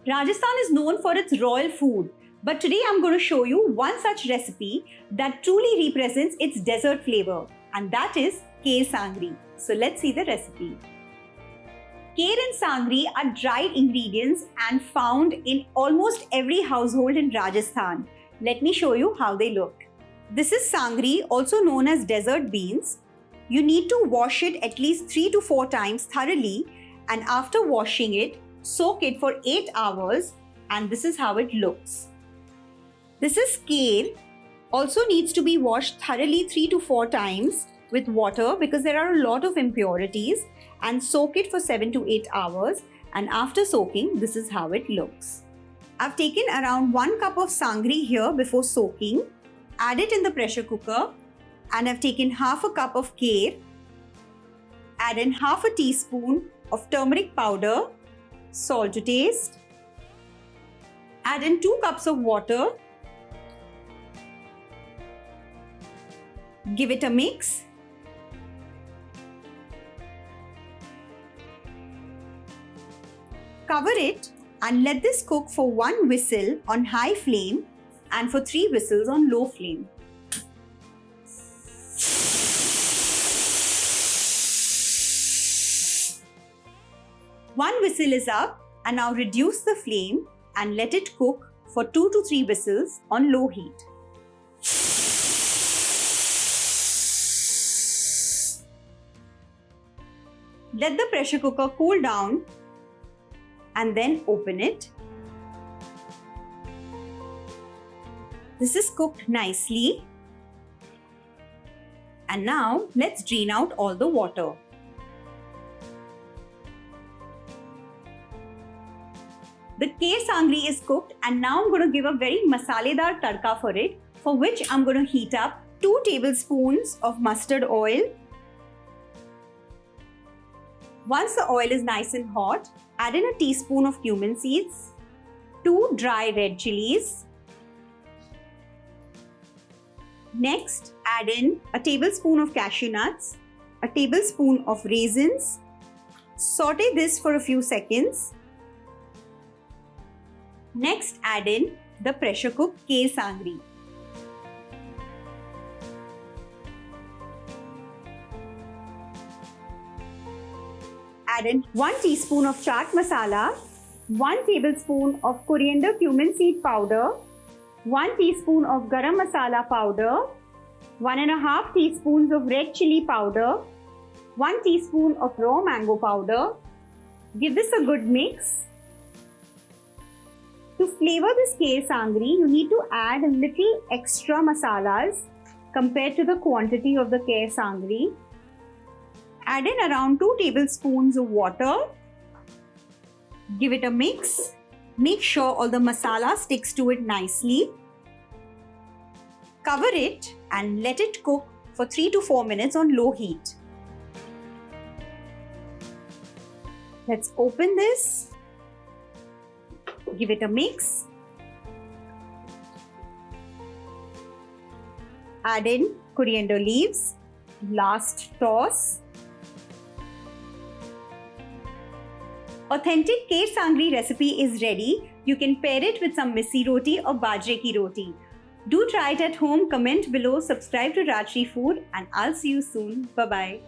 Rajasthan is known for its royal food, but today I'm going to show you one such recipe that truly represents its desert flavor, and that is Ker Sangri. So let's see the recipe. Ker and Sangri are dried ingredients and found in almost every household in Rajasthan. Let me show you how they look. This is Sangri, also known as desert beans. You need to wash it at least 3 to 4 times thoroughly, and after washing it, soak it for 8 hours, and this is how it looks. This is Ker, also needs to be washed thoroughly 3 to 4 times with water because there are a lot of impurities, and soak it for 7 to 8 hours, and after soaking, this is how it looks. I've taken around 1 cup of Sangri here before soaking, add it in the pressure cooker, and I've taken half a cup of Ker, add in half a teaspoon of turmeric powder, salt to taste, add in 2 cups of water, give it a mix, cover it and let this cook for 1 whistle on high flame and for 3 whistles on low flame. One whistle is up, and now reduce the flame and let it cook for 2 to 3 whistles on low heat. Let the pressure cooker cool down and then open it. This is cooked nicely. And now let's drain out all the water. The Ker Sangri is cooked, and now I'm going to give a very masaledar tadka for it, for which I'm going to heat up 2 tablespoons of mustard oil. Once the oil is nice and hot, add in a teaspoon of cumin seeds, 2 dry red chillies. Next, add in a tablespoon of cashew nuts, a tablespoon of raisins. Saute this for a few seconds. Next, add in the pressure cooked Ker Sangri. Add in 1 teaspoon of Chaat Masala, 1 tablespoon of coriander cumin seed powder, 1 teaspoon of Garam Masala powder, 1.5 teaspoons of Red Chilli Powder, 1 teaspoon of raw mango powder. Give this a good mix. To flavor this Ker Sangri, you need to add a little extra masalas compared to the quantity of the Ker Sangri. Add in around 2 tablespoons of water. Give it a mix. Make sure all the masala sticks to it nicely. Cover it and let it cook for 3 to 4 minutes on low heat. Let's open this. Give it a mix. Add in coriander leaves. Last toss. Authentic Ker Sangri recipe is ready. You can pair it with some missi roti or bajra ki roti. Do try it at home, comment below, subscribe to Rajshri Food, and I'll see you soon. Bye-bye.